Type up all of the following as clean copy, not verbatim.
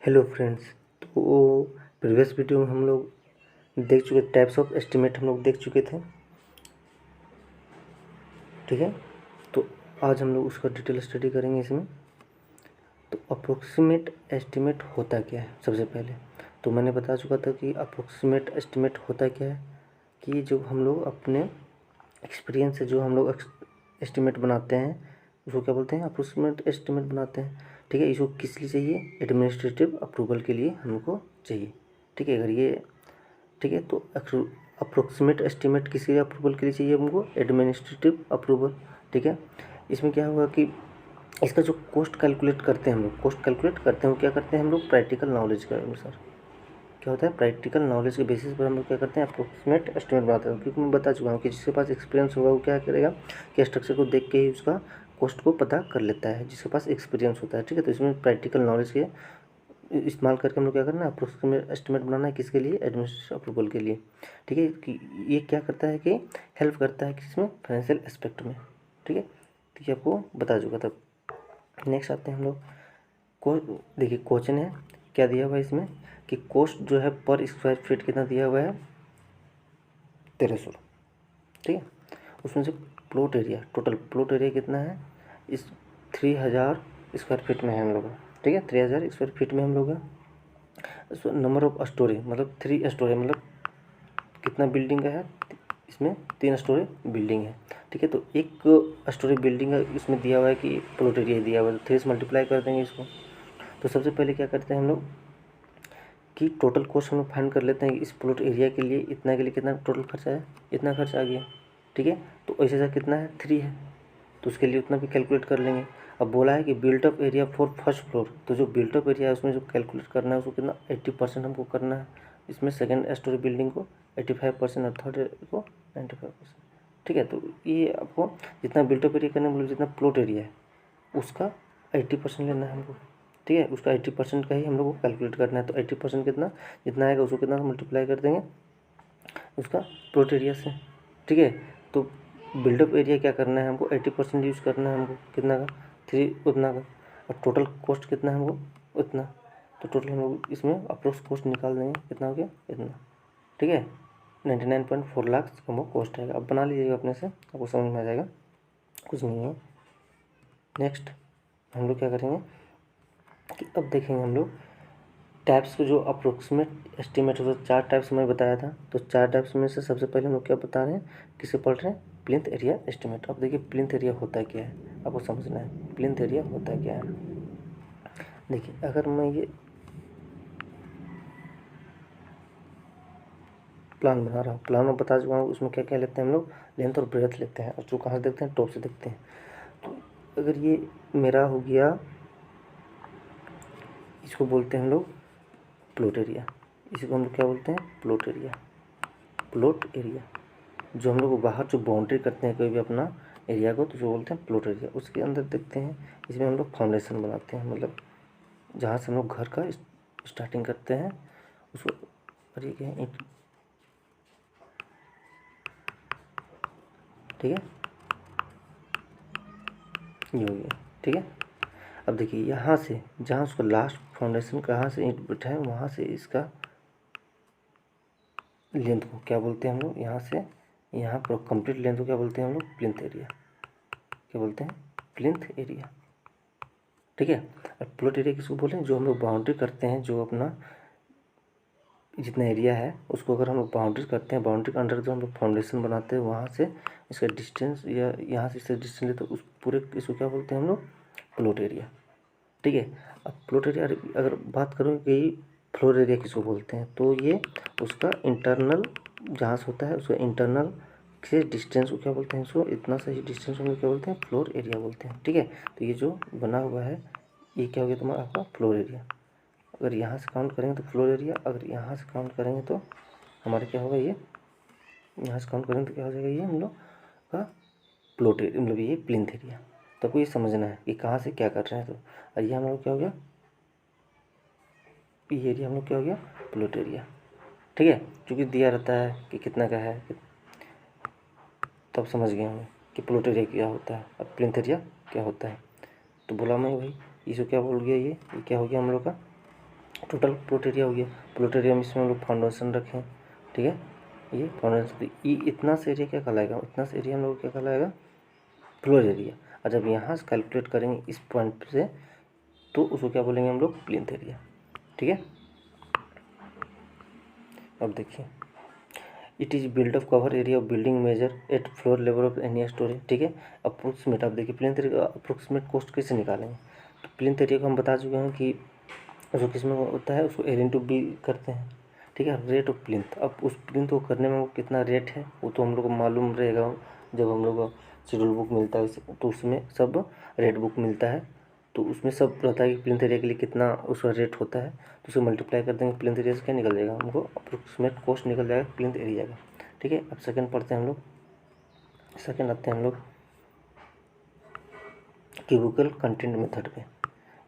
Hello friends. तो previous video में हम लोग देख चुके टाइप्स ऑफ एस्टिमेट हम लोग देख चुके थे। ठीक है, तो आज हम लोग उसका डिटेल स्टडी करेंगे इसमें। तो अप्रोक्सीमेट एस्टिमेट होता क्या है? सबसे पहले तो मैंने बता चुका था कि अप्रोक्सीमेट एस्टिमेट होता क्या है कि जो हम लोग अपने एक्सपीरियंस से जो हम लोग एस्टिमेट बनाते हैं उसको क्या बोलते हैं? अप्रोक्सीमेट एस्टिमेट बनाते हैं। ठीक है, इसको किस लिए चाहिए? एडमिनिस्ट्रेटिव अप्रूवल के लिए हमको चाहिए। ठीक है, अगर ये ठीक है, तो अप्रोक्सीमेट एस्टिमेट किसी अप्रूवल के लिए चाहिए हमको? Administrative approval. ठीक है, इसमें क्या होगा कि इसका जो कॉस्ट कैलकुलेट करते हैं हम लोग, कॉस्ट कैलकुलेट करते हैं वो क्या करते हैं हम लोग? प्रैक्टिकल नॉलेज के अनुसार। क्या होता है? प्रैक्टिकल नॉलेज के बेसिस पर हम लोग क्या करते हैं? अप्रोक्सीमेट एस्टिमेट बनाते हैं। क्योंकि मैं बता चुका हूँ कि जिसके पास एक्सपीरियंस होगा वो क्या करेगा कि स्ट्रक्चर को देख के ही उसका कॉस्ट को पता कर लेता है, जिसके पास एक्सपीरियंस होता है। ठीक है, तो इसमें प्रैक्टिकल नॉलेज के इस्तेमाल करके हम लोग क्या करना है? अप्रोक्सीमेट एस्टिमेट बनाना है। किसके लिए? एडमिनिस्ट्रेटिव अप्रूवल के लिए। ठीक है, कि ये क्या करता है कि हेल्प करता है किसमें? फाइनेंशियल एस्पेक्ट में। ठीक है, तो ये आपको बता चुका था। नेक्स्ट आते हैं हम लोग को। देखिए क्वेश्चन है क्या दिया हुआ है इसमें कि कॉस्ट जो है पर स्क्वायर फीट कितना दिया हुआ है? 1300। ठीक है, उसमें से plot area, total plot area कितना है? इस 3000 स्क्वायर फीट में है हम लोग का। ठीक है, 3000 स्क्वायर फीट में हम लोग का। नंबर ऑफ स्टोरी मतलब 3 स्टोरी, मतलब कितना बिल्डिंग का है? इसमें 3 स्टोरी बिल्डिंग है। ठीक है, तो एक स्टोरी बिल्डिंग है इसमें दिया हुआ है कि प्लॉट एरिया दिया हुआ है, तो 3 से मल्टीप्लाई कर देंगे इसको। तो सबसे पहले क्या करते हैं हम लोग कि टोटल कॉस्ट हम लोग फाइंड कर लेते हैं कि इस प्लॉट एरिया के लिए इतना, के लिए कितना टोटल खर्चा है? इतना खर्चा आ गया। ठीक है, तो ऐसे ऐसा कितना है? 3 है, तो उसके लिए उतना भी कैलकुलेट कर लेंगे। अब बोला है कि built up area for first floor, तो जो बिल्टअप एरिया है उसमें जो कैलकुलेट करना है उसको कितना? 80% हमको करना है। इसमें सेकेंड स्टोरी बिल्डिंग को 85% और थर्ड को 95%। ठीक है, तो ये आपको जितना बिल्टअप एरिया करना है, मतलब जितना प्लॉट एरिया है उसका 80% लेना है हमको। ठीक है, उसका 80% का ही हम लोग को कैलकुलेट करना है। तो 80% कितना, जितना आएगा उसको कितना मल्टीप्लाई कर देंगे उसका प्लॉट एरिया से। ठीक है, तो बिल्डअप एरिया क्या करना है हमको? 80% यूज़ करना है हमको। कितना का? 3 उतना का। और टोटल कॉस्ट कितना है हमको? उतना। तो टोटल हम लोग इसमें अप्रोक्स कॉस्ट निकाल देंगे, कितना हो गया? इतना। ठीक है, 99.4 लाख हमको कॉस्ट आएगा। अब बना लीजिएगा अपने से, आपको समझ में आ जाएगा, कुछ नहीं है। नेक्स्ट हम लोग क्या करेंगे कि अब देखेंगे हम लोग टाइप्स को, जो अप्रोक्सीमेट एस्टिमेट होता है। 4 टाइप्स मैं बताया था, तो 4 टाइप्स में से सबसे पहले हम लोग क्या बता रहे हैं, किसे पढ़ रहे हैं? Plinth area estimate. अब देखिए प्लिंथ एरिया होता क्या है, आपको समझना है प्लिंथ एरिया होता क्या है। देखिए अगर मैं ये प्लान बना रहा हूँ, प्लान में बता चुका हूँ उसमें क्या क्या लेते हैं हम लोग? लेंथ और ब्रेथ लेते हैं, और जो कहाँ से देखते हैं? टॉप से देखते हैं। तो अगर ये मेरा हो गया, इसको बोलते हैं हम लोग प्लॉट एरिया। इसको हम लोग क्या बोलते हैं? Plot area. प्लॉट एरिया जो हम लोग बाहर जो बाउंड्री करते हैं कोई भी अपना एरिया को, तो जो बोलते हैं प्लॉट एरिया। उसके अंदर देखते हैं, इसमें हम लोग फाउंडेशन बनाते हैं, मतलब जहाँ से हम लोग घर का स्टार्टिंग करते हैं उसको पर ये क्या है? ईंट। ठीक है, ये हो गया। ठीक है, अब देखिए यहाँ से जहाँ उसका लास्ट फाउंडेशन कहाँ से ईंट बैठा है वहाँ से इसका लेंथ को क्या बोलते हैं हम लोग? यहाँ से यहाँ पर कंप्लीट लेंथ को क्या बोलते हैं हम लोग? Plinth area. क्या बोलते हैं? Plinth area. ठीक है, और प्लॉट एरिया किसको बोले हैं? जो हम लोग बाउंड्री करते हैं, जो अपना जितना एरिया है उसको अगर हम लोग बाउंड्री करते हैं, बाउंड्री के अंडर जो हम लोग फाउंडेशन बनाते हैं वहाँ से इसका डिस्टेंस, या यहाँ से इससे डिस्टेंस लेते तो उस पूरे इसको क्या बोलते हैं हम लोग? Plot area. ठीक है, अब प्लॉट एरिया अगर बात करूँ कि फ्लोर एरिया किसको बोलते हैं, तो ये उसका इंटरनल जहाँ से होता है उसका इंटरनल से डिस्टेंस को क्या बोलते हैं? इसको इतना सा ही डिस्टेंस हम लोग क्या बोलते हैं? फ्लोर एरिया बोलते हैं। ठीक है, तो ये जो बना हुआ है ये क्या हो गया तुम्हारा? आपका फ्लोर एरिया। अगर यहाँ से काउंट करेंगे तो फ्लोर एरिया, अगर यहाँ से काउंट करेंगे तो हमारा क्या होगा? ये यहाँ से काउंट करेंगे तो क्या हो जाएगा? ये हम लोग का प्लॉट एरिया, मतलब ये प्लिंथ एरिया। तो आपको ये समझना है कि कहाँ से क्या कर रहे हैं। तो और ये हम लोग क्या हो गया? ये एरिया हम लोग क्या हो गया? Plot area. ठीक है, क्योंकि दिया रहता है कि कितना का है, तब समझ गए हमें कि प्लॉट एरिया क्या होता है और प्लिंथ एरिया क्या होता है। तो बोला मैं भाई इसको क्या बोल गया? ये क्या हो गया हम लोग का? टोटल प्लॉट एरिया हो गया। प्लॉट एरिया में इसमें हम लोग फाउंडेशन रखें, ठीक है, ये फाउंडेशन, तो ये इतना से एरिया क्या कहलाएगा, इतना से एरिया हम लोग क्या कहलाएगा, फ्लोर एरिया। और जब यहाँ से कैलकुलेट करेंगे इस पॉइंट से, तो उसको क्या बोलेंगे हम लोग, प्लिंथ एरिया, ठीक है। अब देखिए, it is built of covered area of building measure at floor level of any storey, ठीक है। अप्रोक्सीमेट, आप देखिए प्लिंथ एरिया का अप्रोक्सीमेट कॉस्ट कैसे निकालेंगे, तो प्लिंथ एरिया को हम बता चुके हैं कि उसको किस में होता है, उसको एल इंटू बी करते हैं, ठीक है। रेट ऑफ प्लिंथ, अब उस प्लिंथ को करने में वो कितना रेट है वो तो हम लोग को मालूम रहेगा, जब हम लोग को शेड्यूल बुक मिलता है तो उसमें सब रेट बुक मिलता है, तो उसमें सब रहता है कि प्लिंथ एरिया के लिए कितना उसका रेट होता है, तो उसे मल्टीप्लाई कर देंगे, प्लिंथ एरिया से क्या निकल जाएगा, हमको अप्रोक्सीमेट कॉस्ट निकल जाएगा प्लिंथ एरिया का, ठीक है। अब सेकंड पढ़ते हैं हम लोग, सेकंड आते हैं हम लोग क्यूबिकल कंटेंट मेथड पे।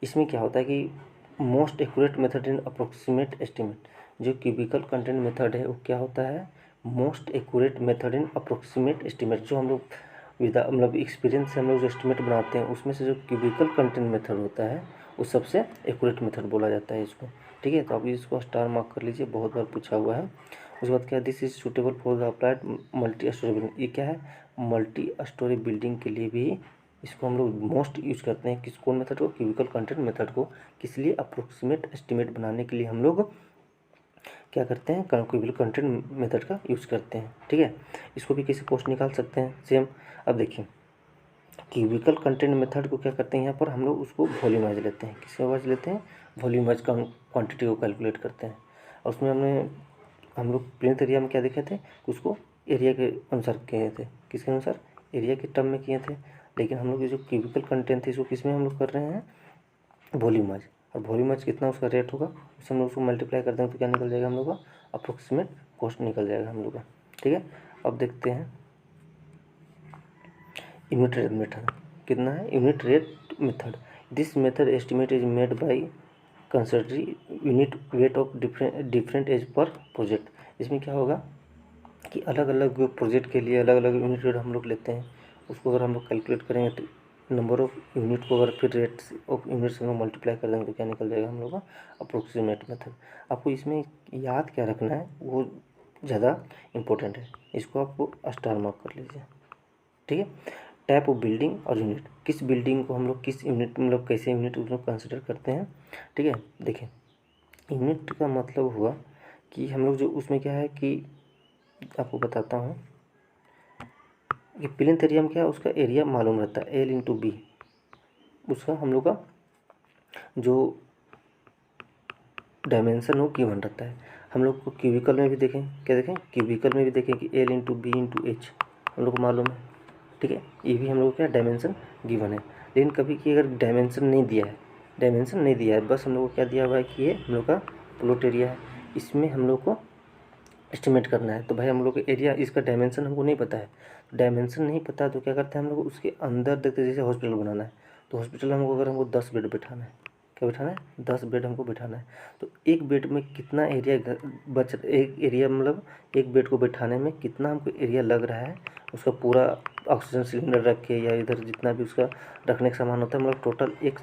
इसमें क्या होता है कि most accurate method in approximate estimate, जो क्यूबिकल कंटेंट मेथड है वो क्या होता है, most accurate method in approximate estimate, जो हम लोग विदा मतलब एक्सपीरियंस से हम लोग जो एस्टिमेट बनाते हैं उसमें से जो क्यूबिकल कंटेंट मेथड होता है वो सबसे एक्यूरेट मेथड बोला जाता है इसको, ठीक है। तो आप इसको स्टार मार्क कर लीजिए, बहुत बार पूछा हुआ है। उसके बाद क्या, this is suitable for the applied multi storey building, ये क्या है, मल्टी स्टोरी बिल्डिंग के लिए भी इसको हम लोग मोस्ट यूज़ करते हैं, किस कौन मेथड को, क्यूबिकल कंटेंट मेथड को, किस लिए, अप्रोक्सीमेट एस्टिमेट बनाने के लिए हम लोग क्या करते हैं, क्यूबिकल कंटेंट मेथड का यूज़ करते हैं, ठीक है। इसको भी कैसे कॉस्ट निकाल सकते हैं सेम। अब देखिए, क्यूबिकल कंटेंट मेथड को क्या करते हैं, यहाँ पर हम लोग उसको वॉल्यूमाइज लेते हैं, किसके वाइज लेते हैं, वॉल्यूमाइज क्वांटिटी को कैलकुलेट करते हैं, और उसमें हम लोग प्लिंथ एरिया में क्या देखे थे, उसको एरिया के अनुसार किए थे, किसके अनुसार, एरिया के टर्म में किए थे। लेकिन हम लोग ये जो क्यूबिकल कंटेंट थे इसको किस में हम लोग कर रहे हैं, वॉल्यूमाइज, और वॉल्यूमाइज कितना उसका रेट होगा उससे हम लोग उसको मल्टीप्लाई कर देंगे तो क्या निकल जाएगा हम लोग का, अप्रोक्सीमेट कॉस्ट निकल जाएगा हम लोग का, ठीक है। अब देखते हैं यूनिट रेट मेथड, कितना है, unit rate method, this method estimate is made by considering unit weight of different as per project. इसमें क्या होगा कि अलग अलग प्रोजेक्ट के लिए अलग अलग यूनिट रेट हम लोग लेते हैं, उसको अगर हम लोग कैलकुलेट करेंगे तो नंबर ऑफ यूनिट को अगर फिर रेट ऑफ यूनिट से हम लोग मल्टीप्लाई कर देंगे तो क्या निकल जाएगा हम लोग का, अप्रोक्सीमेट मेथड। आपको इसमें याद क्या रखना है वो ज़्यादा इम्पोर्टेंट है, इसको आपको स्टार मार्क कर लीजिए, ठीक है। टाइप ऑफ बिल्डिंग और यूनिट, किस बिल्डिंग को हम लोग किस यूनिट मतलब कैसे यूनिट उसमें कंसिडर करते हैं, ठीक है। देखिए, यूनिट का मतलब हुआ कि हम लोग जो उसमें क्या है कि आपको बताता हूँ कि प्लिंथ एरिया में क्या है, उसका एरिया मालूम रहता है एल इंटू बी, उसका हम लोग का जो डायमेंशन हो गिवन रहता है। हम लोग को क्यूबिकल में भी देखें, क्या देखें, क्यूबिकल में भी देखें कि L into B into H हम लोग को मालूम है, ठीक है। ये भी हम लोग को क्या डायमेंशन गिवन है। लेकिन कभी कि अगर डायमेंशन नहीं दिया है, डायमेंशन नहीं दिया है, बस हम लोग को क्या दिया हुआ है कि ये हम लोग का प्लॉट एरिया है, इसमें हम लोग को एस्टिमेट करना है, तो भाई हम लोग को एरिया इसका डायमेंशन हमको नहीं पता है, डायमेंशन नहीं पता तो क्या करते हैं हम लोग उसके अंदर देखते हैं, जैसे हॉस्पिटल बनाना है तो हॉस्पिटल हमको अगर हमको 10 बेड बैठाना है, क्या बैठाना है, 10 बेड हमको बैठाना है, तो एक बेड में कितना एरिया बच, एक एरिया मतलब एक बेड को बैठाने में कितना हमको एरिया लग रहा है, उसका पूरा ऑक्सीजन सिलेंडर रख के या इधर जितना भी उसका रखने का सामान होता है, मतलब टोटल एक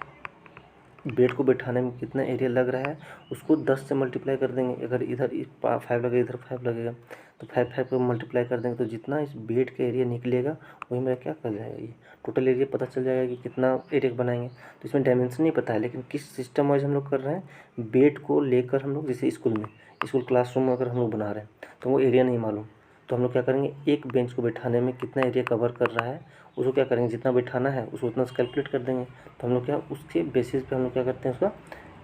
बेड को बैठाने में कितना एरिया लग रहा है उसको 10 से मल्टीप्लाई कर देंगे। अगर इधर 5 लगेगा, इधर 5 लगेगा, तो 5 को मल्टीप्लाई कर देंगे तो जितना इस बेड का एरिया निकलेगा वही मेरा क्या कर जाएगा, ये टोटल एरिया पता चल जाएगा कि कितना एरिया बनाएंगे। तो इसमें डायमेंशन नहीं पता है, लेकिन किस सिस्टम वाइज हम लोग कर रहे हैं, बेड को लेकर हम लोग, जैसे स्कूल क्लासरूम में अगर हम लोग बना रहे हैं तो वो एरिया नहीं मालूम, तो हम लोग क्या करेंगे, एक बेंच को बैठाने में कितना एरिया कवर कर रहा है उसको क्या करेंगे, जितना बैठाना है उसको उतना से कैलकुलेट कर देंगे, तो हम लोग क्या उसके बेसिस पे हम लोग क्या करते हैं, उसका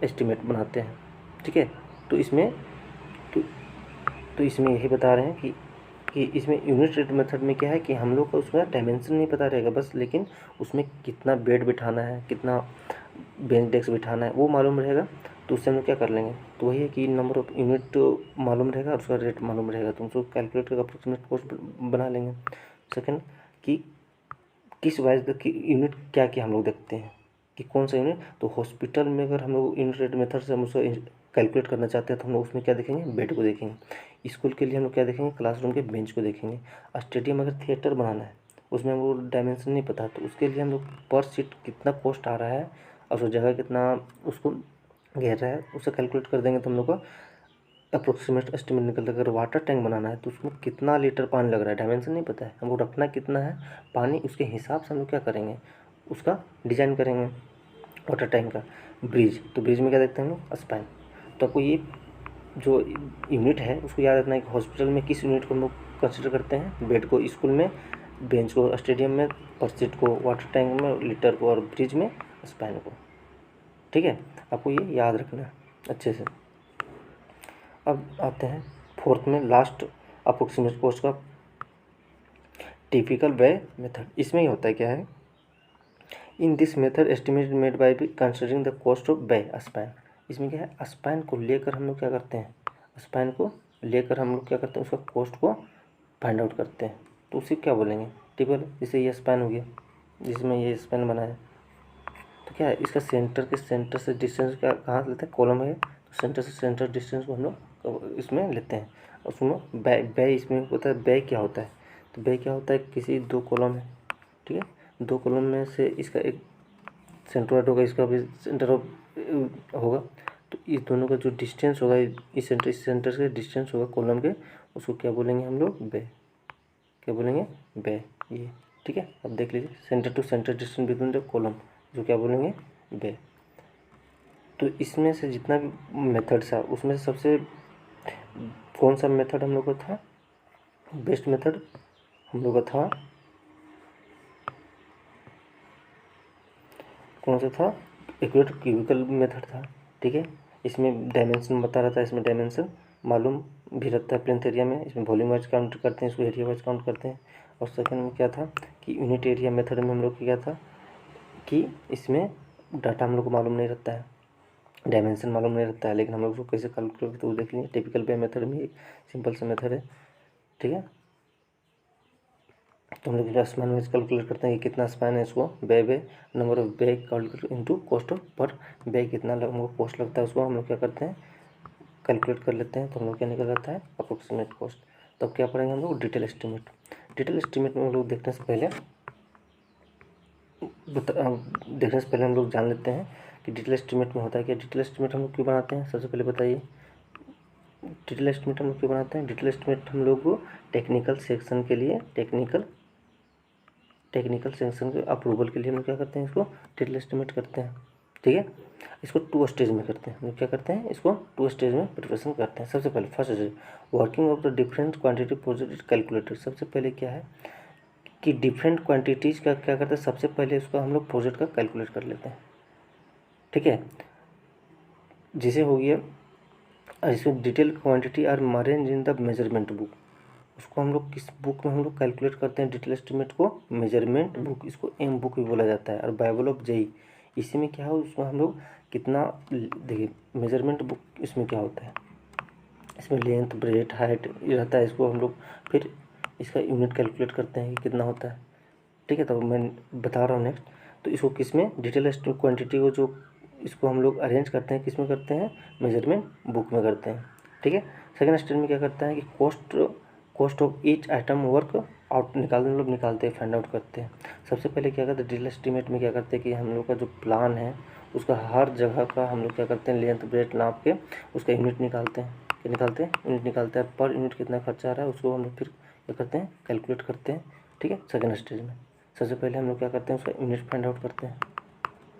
एस्टिमेट बनाते हैं, ठीक है। तो इसमें तो, तो इसमें यही बता रहे हैं कि इसमें यूनिट रेट मेथड में क्या है कि हम लोग को उसमें डायमेंशन नहीं पता रहेगा बस, लेकिन उसमें कितना बेड बिठाना है, कितना बेंच डेस्क बिठाना है वो मालूम रहेगा, तो उससे हम लोग क्या कर लेंगे, तो वही है कि नंबर ऑफ यूनिट मालूम रहेगा और उसका रेट मालूम रहेगा, तो उसको कैलकुलेट करके अप्रोक्सीमेट कॉस्ट बना लेंगे। सेकंड कि किस वाइज की यूनिट क्या क्या हम लोग देखते हैं कि कौन सा यूनिट, तो हॉस्पिटल में अगर हम लोग यूनिट रेट मेथड से हम उसको कैलकुलेट करना चाहते हैं तो हम लोग उसमें क्या देखेंगे, बेड को देखेंगे। स्कूल के लिए हम लोग क्या देखेंगे, क्लासरूम के बेंच को देखेंगे। स्टेडियम अगर थिएटर बनाना है उसमें हमको डायमेंशन नहीं पता, तो उसके लिए हम लोग पर सीट कितना कॉस्ट आ रहा है और उस जगह कितना उसको गहरा है उसे कैलकुलेट कर देंगे तो हम लोग को अप्रोक्सीमेट एस्टिमेट निकलता है। अगर वाटर टैंक बनाना है तो उसमें कितना लीटर पानी लग रहा है, डायमेंशन नहीं पता है, हमको रखना कितना है पानी, उसके हिसाब से हम लोग क्या करेंगे, उसका डिजाइन करेंगे वाटर टैंक का। ब्रिज, तो ब्रिज में क्या देखते हैं हम लोग, स्पैन। तो आपको ये जो यूनिट है उसको याद रखना है कि हॉस्पिटल में किस यूनिट को हम लोग कंसिडर करते हैं, बेड को स्कूल में, बेंच को स्टेडियम में, पर सीट को वाटर टैंक में, लीटर को, और ब्रिज में स्पैन को। ठीक है, आपको ये याद रखना है अच्छे से। अब आते हैं फोर्थ में, लास्ट अप्रोक्सीमेट कॉस्ट का टिपिकल वे मेथड। इसमें ही होता है क्या है, in this method estimate made by considering the cost of way span. इसमें क्या है, स्पैन को लेकर हम लोग क्या करते हैं, स्पैन को लेकर हम लोग क्या करते हैं, उसका कॉस्ट को फाइंड आउट करते हैं। तो उसे क्या बोलेंगे, टिपिकल। जैसे ये स्पैन हो गया, जिसमें ये स्पैन बना है, तो क्या है, इसका सेंटर से डिस्टेंस क्या कहाँ से लेते हैं, कॉलम है तो सेंटर से सेंटर डिस्टेंस को हम लोग इसमें लेते हैं। और सुनो, बै इसमें होता है, बै क्या होता है, तो बै क्या होता है, किसी दो कॉलम है, ठीक है, दो कॉलम में से इसका एक सेंट्रोइड होगा, इसका भी सेंटर ऑफ होगा, तो इस दोनों का जो डिस्टेंस होगा, इस सेंटर से डिस्टेंस होगा कॉलम के, उसको क्या बोलेंगे हम लोग, बै। क्या बोलेंगे, बै। ये ठीक है, अब देख लीजिए, centre to centre distance between the column, जो क्या बोलेंगे, बै। तो इसमें से जितना भी मेथड था उसमें से सबसे कौन सा मेथड हम लोग का था, बेस्ट मेथड हम लोग का था, कौन सा था, एक्यूरेट क्यूबिकल मेथड था। ठीक है, इसमें डायमेंशन बता रहता है, इसमें डायमेंशन मालूम भी रहता है प्लेन्थ एरिया में, इसमें वॉल्यूम वाइज काउंट करते हैं, इसको एरिया वाइज काउंट करते हैं। और सेकंड में क्या था कि यूनिट एरिया मेथड में हम लोग क्या था कि इसमें डाटा हम लोग को मालूम नहीं रहता है, डायमेंशन मालूम नहीं रहता है, लेकिन हम लोग उसको कैसे कैलकुलेट करते हैं वो देख लेंगे। टिपिकल वे मेथड में एक सिंपल सा मेथड है। ठीक है, तो हम लोग स्पैन वाइज कैलकुलेट करते हैं कि कितना स्पैन है, इसको bay number of bay calculate into cost of per bay, कितना हमको कॉस्ट लगता है, उसको हम लोग क्या करते हैं, कैलकुलेट कर लेते हैं। तो हम लोग क्या निकल जाता है, अप्रोक्सीमेट कॉस्ट। तब क्या पढ़ेंगे हम लोग, डिटेल एस्टिमेट। डिटेल एस्टिमेट में हम लोग देखने से पहले हम लोग जान लेते हैं कि डिटेल एस्टिमेट में होता है क्या। डिटेल एस्टिमेट हम लोग क्यों बनाते हैं, सबसे पहले बताइए, डिटेल एस्टिमेट हम लोग क्यों बनाते हैं। डिटेल एस्टिमेट हम लोग को टेक्निकल सेक्शन के लिए, टेक्निकल सेक्शन के अप्रूवल के लिए हम लोग क्या करते हैं, इसको डिटेल एस्टिमेट करते हैं। ठीक है, इसको 2 स्टेज में करते हैं, हम लोग क्या करते हैं, इसको 2 स्टेज में प्रिपरेशन करते हैं। सबसे पहले first stage, working of the different quantity project calculated. सबसे पहले क्या है कि डिफरेंट क्वांटिटीज़ का क्या करते हैं, सबसे पहले इसको हम लोग प्रोजेक्ट का कैलकुलेट कर लेते हैं। ठीक है, जिसे हो गया, इसमें detail quantity are arrange in the measurement book. उसको हम लोग किस बुक में हम लोग कैलकुलेट करते हैं, डिटेल एस्टिमेट को मेजरमेंट बुक, इसको एम बुक भी बोला जाता है, और बाइबल ऑफ जेई। इसी में क्या हो, उसमें हम लोग कितना, देखिए मेजरमेंट बुक इसमें क्या होता है, इसमें लेंथ ब्रेथ हाइट ये रहता है, इसको हम लोग फिर इसका यूनिट कैलकुलेट करते हैं कि कितना होता है। ठीक है, तो मैं बता रहा हूँ नेक्स्ट। तो इसको किस में, डिटेल क्वांटिटी को जो इसको हम लोग अरेंज करते हैं, किस में करते हैं, मेजरमेंट बुक में करते हैं। ठीक है, सेकेंड स्टेज में क्या करता है कि cost of each item work out निकालते हैं, फाइंड आउट करते हैं। सबसे पहले क्या करते हैं, डिटेल एस्टीमेट में क्या करते हैं कि हम लोग का जो प्लान है उसका हर जगह का हम लोग क्या करते हैं, लेंथ ब्रेथ नाप के उसका यूनिट निकालते हैं। क्या निकालते हैं, यूनिट निकालते हैं, पर यूनिट कितना खर्चा आ रहा है उसको हम लोग फिर क्या करते हैं, कैलकुलेट करते हैं। ठीक है, सेकेंड स्टेज में सबसे पहले हम लोग क्या करते हैं, उसका यूनिट फाइंड आउट करते हैं।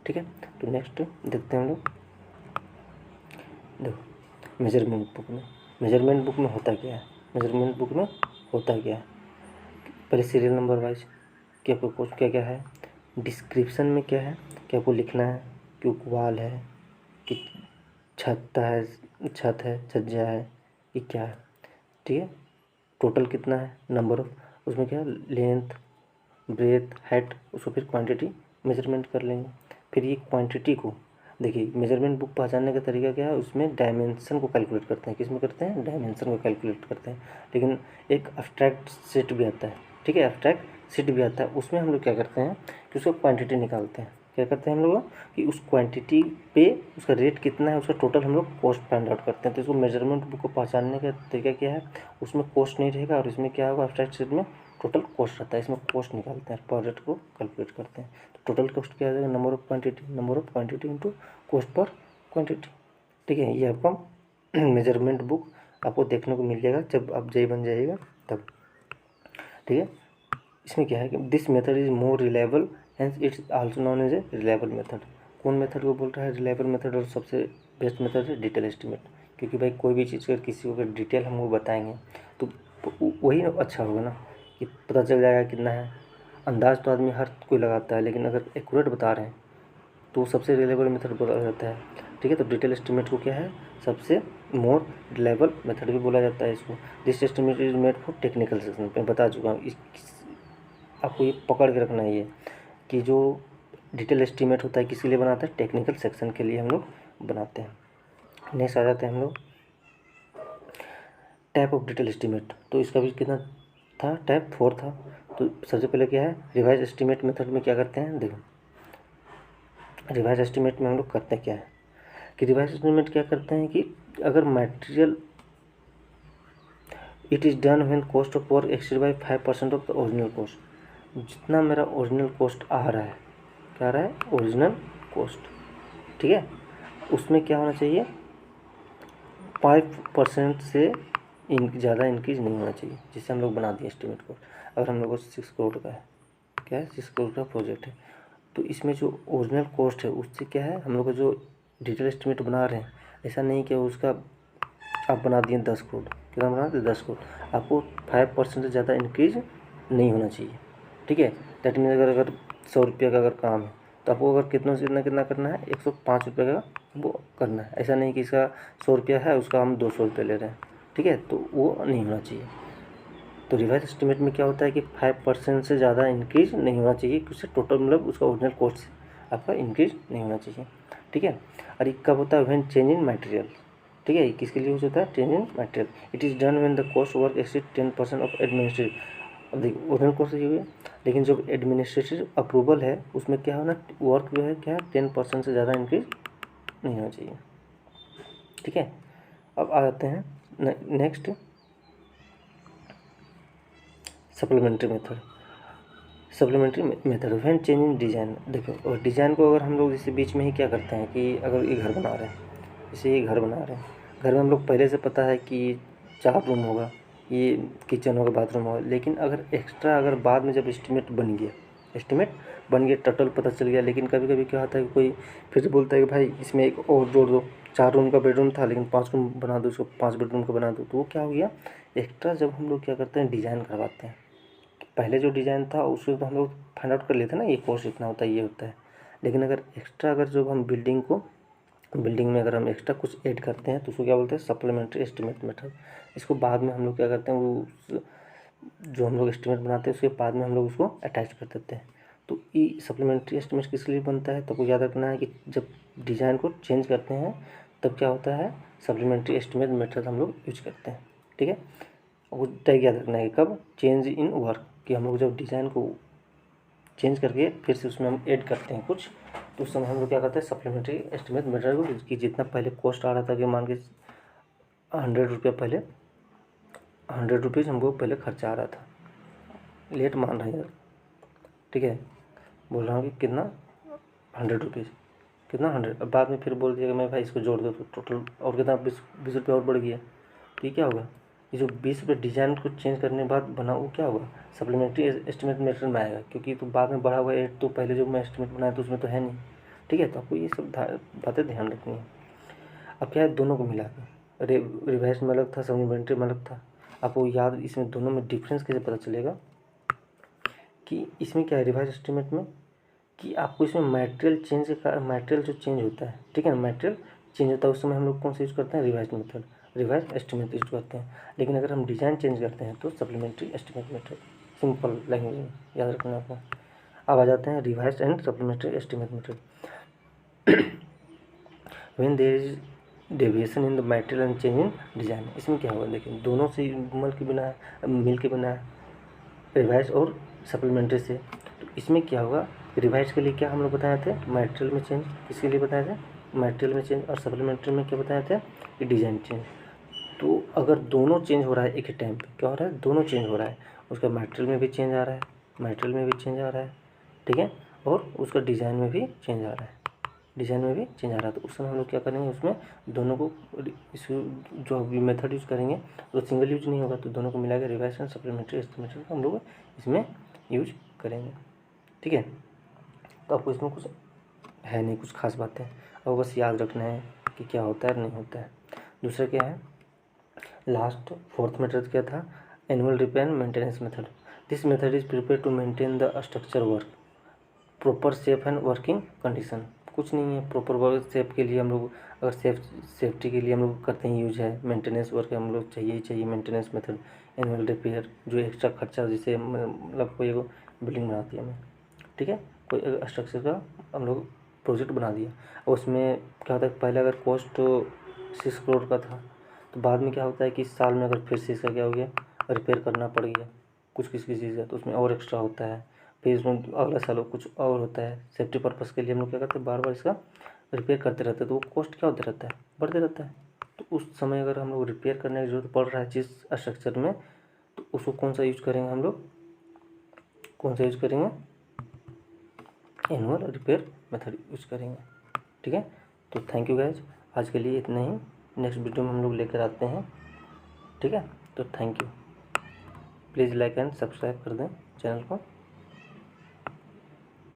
ठीक है, तो नेक्स्ट देखते हैं हम लोग, देखो मेजरमेंट बुक में होता क्या है, मेजरमेंट बुक में होता क्या है, पहले सीरियल नंबर वाइज क्या आपको क्या क्या है, डिस्क्रिप्शन में क्या है, क्या आपको लिखना है कि वाल है कि छत है छज्जा है कि क्या है। ठीक है, टोटल कितना है, नंबर ऑफ, उसमें क्या लेंथ ब्रेथ हाइट, उसको फिर क्वांटिटी मेजरमेंट कर लेंगे। फिर ये क्वांटिटी को देखिए, मेजरमेंट बुक पहचानने का तरीका क्या है, उसमें डायमेंशन को कैलकुलेट करते हैं, किस में करते हैं, डायमेंशन को कैलकुलेट करते हैं। लेकिन एक अब्स्ट्रैक्ट सेट भी आता है, ठीक है, अब्स्ट्रैक्ट सीट भी आता है, उसमें हम लोग क्या करते हैं कि उसका क्वांटिटी निकालते हैं। क्या करते हैं हम लोग कि उस क्वांटिटी पे उसका रेट कितना है, उसका टोटल हम लोग कॉस्ट फाइंड आउट करते हैं। तो इसको मेजरमेंट बुक को पहचानने का तरीका क्या है, उसमें कॉस्ट नहीं रहेगा और इसमें क्या होगा, अब्स्ट्रैक्ट सीट में टोटल कॉस्ट रहता है, इसमें कॉस्ट निकालते हैं, पर रेट को कैलकुलेट करते हैं। तो टोटल कॉस्ट क्या आ जाएगा, number of quantity into cost per quantity. ठीक है, ये आपका मेजरमेंट बुक आपको देखने को मिल जाएगा जब आप जेई बन जाइएगा तब। ठीक है, इसमें क्या है कि this method is more reliable hence it's also known as a reliable method. कौन मेथड को बोल रहा है रिलायबल मेथड और सबसे बेस्ट मेथड है डिटेल एस्टिमेट। क्योंकि भाई कोई भी चीज़ अगर किसी को अगर डिटेल हम वो बताएंगे तो वही अच्छा होगा ना, कि पता चल जाएगा कितना है। अंदाज़ तो आदमी हर कोई लगाता है, लेकिन अगर एक्यूरेट बता रहे हैं तो सबसे रिलायबल मेथड बोला जाता है। ठीक है, तो डिटेल एस्टिमेट को क्या है, सबसे मोर रिलायबल मेथड भी बोला जाता है इसको। This estimate is made for technical section, मैं बता चुका हूँ। आपको ये पकड़ के रखना है ये कि जो डिटेल एस्टिमेट होता है किसके लिए बनाते हैं, टेक्निकल सेक्शन के लिए हम लोग बनाते हैं। नेक्स्ट आ जाते हैं हम लोग टाइप ऑफ डिटेल एस्टिमेट। तो इसका भी कितना था, टाइप 4 था। तो सबसे पहले क्या है, रिवाइज एस्टिमेट मेथड में क्या करते हैं, देखो रिवाइज एस्टिमेट में हम लोग करते हैं क्या है कि रिवाइज एस्टिमेट क्या करते हैं कि अगर material it is done when cost of work exceed by 5% of the original cost. जितना मेरा ओरिजिनल कॉस्ट आ रहा है, क्या आ रहा है, ओरिजिनल कॉस्ट, ठीक है, उसमें क्या होना चाहिए, 5% से ज़्यादा इंक्रीज नहीं होना चाहिए, जिससे हम लोग बना दिए एस्टिमेट को। अगर हम लोग को 6 करोड़ का है, क्या है, 6 करोड़ का प्रोजेक्ट है, तो इसमें जो ओरिजिनल कॉस्ट है उससे क्या है, हम लोग को जो डिटेल एस्टिमेट बना रहे हैं, ऐसा नहीं कि उसका आप बना दिए 10 करोड़, कितना बना दिए 10 करोड़, आपको 5% से ज़्यादा इंक्रीज नहीं होना चाहिए। ठीक है, दैट मीन अगर 100 रुपये का अगर काम है तो आपको अगर कितना से कितना करना है, 105 रुपये का वो करना है। ऐसा नहीं कि इसका 100 रुपया है उसका हम 200 रुपये ले रहे हैं। ठीक है, तो वो नहीं होना चाहिए। तो रिवाइज एस्टिमेट में क्या होता है कि 5% से ज़्यादा इंक्रीज नहीं होना चाहिए, उससे टोटल मतलब उसका ओरिजिनल कॉस्ट से आपका इंक्रीज नहीं होना चाहिए। ठीक है, और ये कब होता है, व्हेन चेंज इन मटेरियल। ठीक है, किसके लिए यूज होता है, change in material. It is done when the cost work exceed 10% of administrative. अब देखिए ओरिजिनल कॉस्ट ये है, लेकिन जब एडमिनिस्ट्रेटिव अप्रूवल है उसमें क्या होना, वर्क जो है क्या है, 10% से ज़्यादा इंक्रीज नहीं होना चाहिए। ठीक है, अब आ जाते हैं next supplementary method. Supplementary method when change in design. देखो, और डिज़ाइन को अगर हम लोग जैसे बीच में ही क्या करते हैं कि अगर ये घर बना रहे हैं, जैसे ये घर बना रहे हैं, घर में हम लोग पहले से पता है कि 4 रूम होगा, ये किचन होगा, बाथरूम होगा, लेकिन अगर एक्स्ट्रा अगर बाद में जब एस्टिमेट बन गया टोटल पता चल गया, लेकिन कभी कभी क्या होता है कि कोई फिर से बोलता है कि भाई इसमें एक और जोड़ दो, 4 रूम का बेडरूम था लेकिन 5 रूम बना दो, उसको 5 बेडरूम का बना दो, तो वो क्या हो गया, एक्स्ट्रा जब हम लोग क्या करते हैं, डिज़ाइन करवाते हैं। पहले जो डिज़ाइन था उसको तो हम लोग फाइंड आउट कर लेते हैं ना, ये कॉस्ट इतना होता है, ये होता है। लेकिन अगर एक्स्ट्रा अगर जो हम बिल्डिंग में अगर हम एक्स्ट्रा कुछ ऐड करते हैं तो उसको क्या बोलते हैं, सप्लीमेंट्री एस्टिमेट मेथड। इसको बाद में हम लोग क्या करते हैं, वो जो हम लोग एस्टिमेट बनाते हैं उसके बाद में हम लोग उसको अटैच कर देते हैं। तो ये सप्लीमेंट्री एस्टिमेट किस लिए बनता है, तो आपको याद रखना है कि जब डिज़ाइन को चेंज करते हैं तब क्या होता है, सप्लीमेंट्री एस्टिमेट मेथड हम लोग यूज करते हैं। ठीक है, वो टैग याद रखना है कब, चेंज इन वर्क, कि हम लोग जब डिज़ाइन को चेंज करके फिर से उसमें हम ऐड करते हैं कुछ, तो उस समय हम लोग क्या करते हैं, सप्लीमेंट्री एस्टिमेट मेथड को, कि जितना पहले कॉस्ट आ रहा था, कि मान के 100 रुपये पहले 100 रुपीज़ हमको पहले खर्चा आ रहा था, लेट मान रहे हैं, ठीक है, बोल रहा हूँ कि कितना 100 रुपीज़, कितना 100, अब बाद में फिर बोल दिया कि मैं भाई इसको जोड़ दो तो टोटल और कितना 20 रुपये और बढ़ गया, तो ये क्या होगा, ये जो 20 रुपये डिज़ाइन को चेंज करने के बाद बना वो क्या होगा, सप्लीमेंट्री एस्टिमेट मेथड में आएगा, क्योंकि तो बाद में बढ़ा हुआ एड तो पहले जो मैं एस्टिमेट बनाया तो उसमें तो है नहीं। ठीक है, तो आपको ये सब बातें ध्यान रखनी है। अब क्या है, दोनों को मिला के रिवाइज में अलग था, सप्लीमेंट्री में अलग था, आपको याद इसमें दोनों में डिफरेंस कैसे पता चलेगा, कि इसमें क्या है रिवाइज एस्टिमेट में, कि आपको इसमें मटेरियल जो चेंज होता है, ठीक है ना, मटेरियल चेंज होता है उस समय हम लोग कौन सा यूज़ करते हैं, रिवाइज एस्टिमेट यूज करते हैं। लेकिन अगर हम डिज़ाइन चेंज करते हैं तो supplementary estimate method, simple language में याद रखना आपको। अब आ जाते हैं revise and supplementary estimate method. When there is deviation in the material and change in design. इसमें क्या होगा, देखिए दोनों से मिल के बना है, रिवाइज और सप्लीमेंट्री से। तो इसमें क्या होगा, रिवाइज के लिए क्या हम लोग बताए थे, मटेरियल में चेंज, किसके लिए बताए थे, मटेरियल में चेंज, और सप्लीमेंट्री में क्या बताए थे, कि डिज़ाइन चेंज। तो अगर दोनों चेंज हो रहा है एक ही टाइम पे, क्या हो रहा है, दोनों चेंज हो रहा है, उसका मटेरियल में भी चेंज आ रहा है, ठीक है, और उसका डिज़ाइन में भी चेंज आ रहा है। डिज़ाइन में भी चेंज आ रहा है। तो उस समय हम लोग क्या करेंगे, उसमें दोनों को इस जो भी मेथड यूज़ करेंगे तो सिंगल यूज नहीं होगा, तो दोनों को मिला के रिवाइज एंड सप्लीमेंट्री एस्टिमेशन हम लोग इसमें यूज करेंगे। ठीक है, तो आपको इसमें कुछ है नहीं, कुछ खास बातें, और बस याद रखना है कि क्या होता है और नहीं होता है। दूसरा क्या है, लास्ट फोर्थ मेथड क्या था, annual repair and maintenance method. This method is prepare to maintain the structure work proper safe and working condition. कुछ नहीं है, प्रॉपर वर्क सेफ के लिए हम लोग अगर सेफ्टी के लिए हम लोग करते हैं यूज है, मेंटेनेंस वर्क हम लोग चाहिए ही चाहिए मेंटेनेंस मेथड। एनुअल रिपेयर जो एक्स्ट्रा खर्चा, जैसे मतलब कोई बिल्डिंग बनाती है हमें, ठीक है, कोई स्ट्रक्चर का हम लोग प्रोजेक्ट बना दिया और उसमें क्या होता है, पहले अगर कॉस्ट 6 करोड़ का था तो बाद में क्या होता है कि इस साल में अगर फिर से इसका क्या हो गया, रिपेयर करना पड़ गया कुछ किसी चीज़ है, तो उसमें और एक्स्ट्रा होता है, फिर उसमें अगला साल कुछ और होता है। सेफ्टी पर्पज़ के लिए हम लोग क्या करते हैं, बार बार इसका रिपेयर करते रहते हैं, तो वो कॉस्ट क्या होता रहता है, बढ़ते रहता है। तो उस समय अगर हम लोग रिपेयर करने की जरूरत पड़ रहा है जिस स्ट्रक्चर में, तो उसको कौन सा यूज करेंगे हम लोग, कौन सा यूज करेंगे, एनुअल रिपेयर मेथड यूज करेंगे। ठीक है, तो थैंक यू गाइज, आज के लिए इतना ही, नेक्स्ट वीडियो में हम लोग लेकर आते हैं। ठीक है, तो thank you, please like and subscribe कर दें चैनल को।